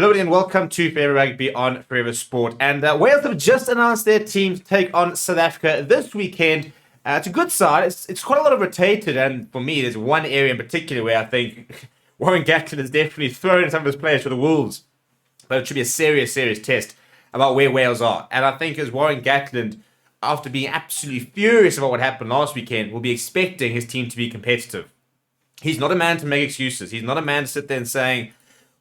Hello and welcome to Forever Rugby on Forever Sport. And Wales have just announced their team to take on South Africa this weekend. It's a good side. It's quite a lot of rotated, and for me, there's one area in particular where I think Warren Gatland has definitely thrown some of his players for the Wolves. But it should be a serious test about where Wales are. And I think as Warren Gatland, after being absolutely furious about what happened last weekend, will be expecting his team to be competitive. He's not a man to make excuses. He's not a man to sit there and saying,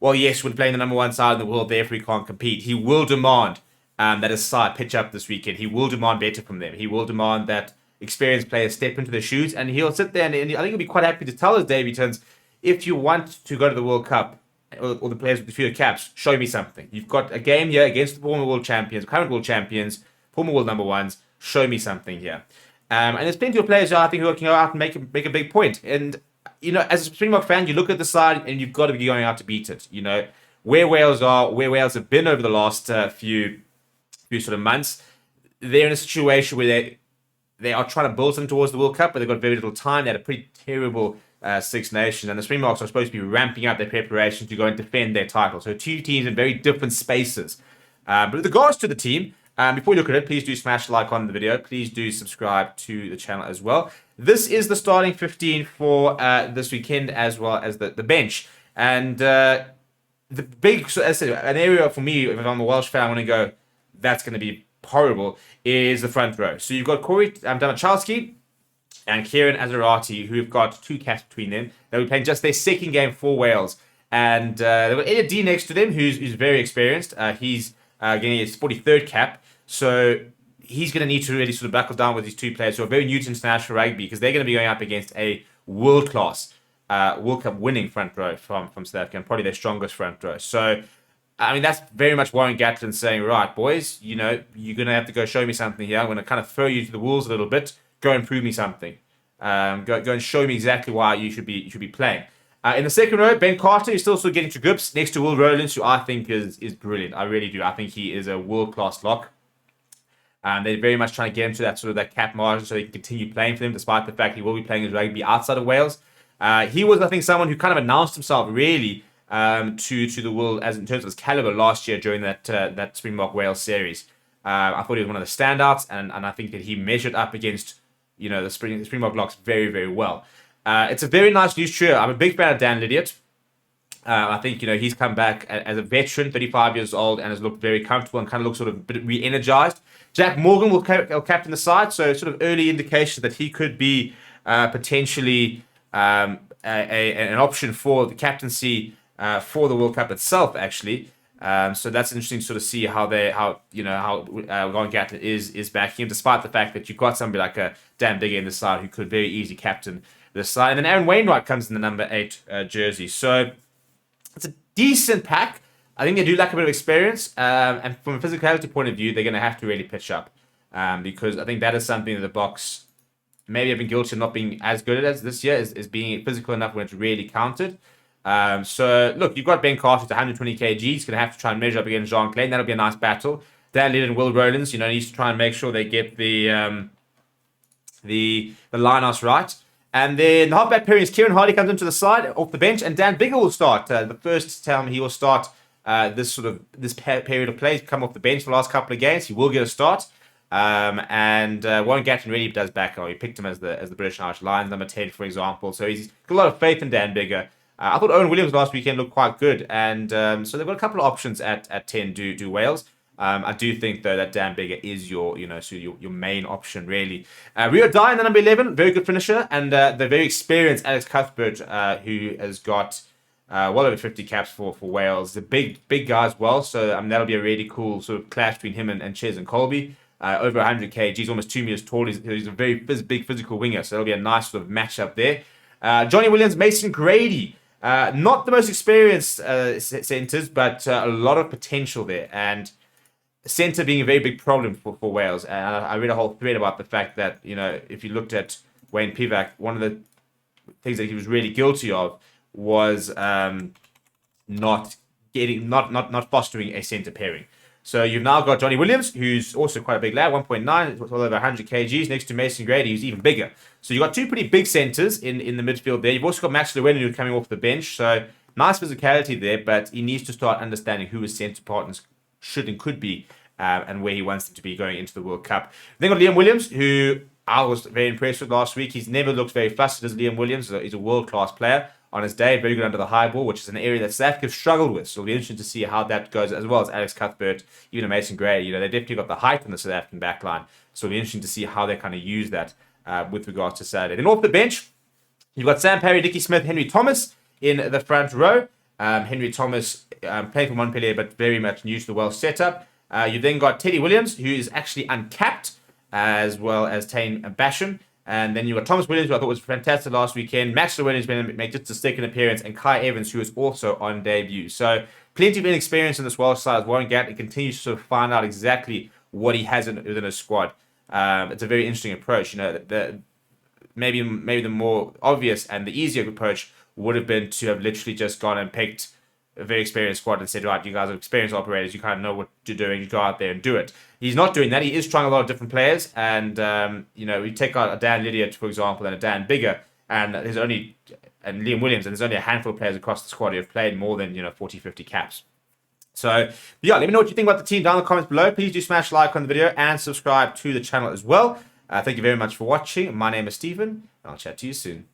well, yes, we're playing the number one side in the world, therefore we can't compete. He will demand that his side pitch up this weekend. He will demand better from them. He will demand that experienced players step into their shoes, and he'll sit there and I think he'll be quite happy to tell his debutants, if you want to go to the World Cup, or the players with the fewer caps, show me something. You've got a game here against the former world champions, current world champions, former world number ones. Show me something here. And there's plenty of players I think who can go out and make a big point. And you know, as a Springbok fan, you look at the side and you've got to be going out to beat it. You know, where Wales are, where Wales have been over the last few sort of months, they're in a situation where they are trying to build something towards the World Cup, but they've got very little time. They had a pretty terrible Six Nations, and the Springboks are supposed to be ramping up their preparation to go and defend their title. So two teams in very different spaces. But with regards to the team, before you look at it, please do smash the like on the video. Please do subscribe to the channel as well. This is the starting 15 for this weekend, as well as the bench. And the big, as I said, an area for me, if I'm a Welsh fan, I want to go, that's going to be horrible, is the front row. So you've got Corey Damachowski and Kieran Azarati, who've got 2 caps between them. They'll be playing just their second game for Wales. And they've got Elliot D next to them, who's very experienced. He's getting his 43rd cap. So he's going to need to really sort of buckle down with these 2 players who are very new to international rugby, because they're going to be going up against a world-class World Cup winning front row from South Africa, and probably their strongest front row. So, I mean, that's very much Warren Gatland saying, right, boys, you know, you're going to have to go show me something here. I'm going to kind of throw you to the wolves a little bit. Go and prove me something. Go and show me exactly why you should be playing. In the second row, Ben Carter is still sort of getting to grips next to Will Rowlands, who I think is brilliant. I really do. I think he is a world-class lock. They're very much trying to get him to that cap margin so he can continue playing for them, despite the fact he will be playing his rugby outside of Wales. He was, I think, someone who kind of announced himself really to the world as in terms of his caliber last year during that Springbok Wales series. I thought he was one of the standouts, and I think that he measured up against the Springbok locks very, very well. It's a very nice loose trio. I'm a big fan of Dan Lydiot. I think he's come back as a veteran, 35 years old, and has looked very comfortable and kind of looks sort of a bit re-energized. Jack Morgan will captain the side, so sort of early indication that he could be potentially an option for the captaincy for the World Cup itself, actually. So that's interesting to sort of see how Warren Gatland is backing him, despite the fact that you've got somebody like a Dan Biggar in the side who could very easily captain the side. And then Aaron Wainwright comes in the number 8 jersey. So it's a decent pack. I think they do lack a bit of experience, and from a physicality point of view, they're going to have to really pitch up, because I think that is something that the Boks maybe have been guilty of not being as good as this year, is being physical enough when it's really counted. So, look, you've got Ben Carter at 120 kg. He's going to have to try and measure up against Jean Klein. That'll be a nice battle. Dan Lydon and Will Rowlands, needs to try and make sure they get the line-outs right. And then the halfback pairing is Kieran Hardy comes into the side off the bench, and Dan Biggar will start. The first time he will start this period of play. He's come off the bench for the last couple of games. He will get a start. And Warren Gatland really does back him. He picked him as the British Irish Lions number 10, for example. So he's got a lot of faith in Dan Biggar. I thought Owen Williams last weekend looked quite good, and so they've got a couple of options at 10. Do Wales. I do think though that Dan Biggar is your main option really. Rio Dye in the number 11, very good finisher, and the very experienced Alex Cuthbert, who has got well over 50 caps for Wales. The big guy as well, so that'll be a really cool sort of clash between him and Ches and Colby. Over 100 kg, he's almost 2 meters tall. He's a very big physical winger, so that'll be a nice sort of matchup there. Johnny Williams, Mason Grady. Not the most experienced centres, but a lot of potential there. And centre being a very big problem for Wales. And I read a whole thread about the fact that, if you looked at Wayne Pivac, one of the things that he was really guilty of was not fostering a centre pairing. So you've now got Johnny Williams, who's also quite a big lad, 1.9, well over 100 kgs, next to Mason Grady, who's even bigger. So you've got 2 pretty big centres in the midfield there. You've also got Max Llewellyn, who's coming off the bench. So Nice physicality there, but he needs to start understanding who his centre partners should and could be, and where he wants them to be going into the World Cup. Then got Liam Williams, who I was very impressed with last week. He's never looked very flustered as Liam Williams. He's a world-class player on his day, very good under the high ball, which is an area that South Africa have struggled with. So it'll be interesting to see how that goes, as well as Alex Cuthbert, even Mason Gray. They definitely got the height in the South African backline. So it'll be interesting to see how they kind of use that with regards to Saturday. Then off the bench, you've got Sam Parry, Dickie Smith, Henry Thomas in the front row. Henry Thomas playing for Montpellier, but very much new to the Welsh setup. You've then got Teddy Williams, who is actually uncapped, as well as Tane Basham. And then you've got Thomas Williams, who I thought was fantastic last weekend. Max Williams made just a second appearance, and Kai Evans, who is also on debut. So plenty of inexperience in this Welsh side. Warren Gatland continues to sort of find out exactly what he has within his squad. It's a very interesting approach. Maybe the more obvious and the easier approach would have been to have literally just gone and picked a very experienced squad and said, right, you guys are experienced operators, you kind of know what you're doing, you go out there and do it. He's not doing that. He is trying a lot of different players, and we take out a Dan Lydiard, for example, and a Dan Biggar, and Liam Williams, and there's only a handful of players across the squad who have played more than 40, 50 caps. So yeah, let me know what you think about the team down in the comments below. Please do smash like on the video and subscribe to the channel as well. Thank you very much for watching. My name is Stephen, and I'll chat to you soon.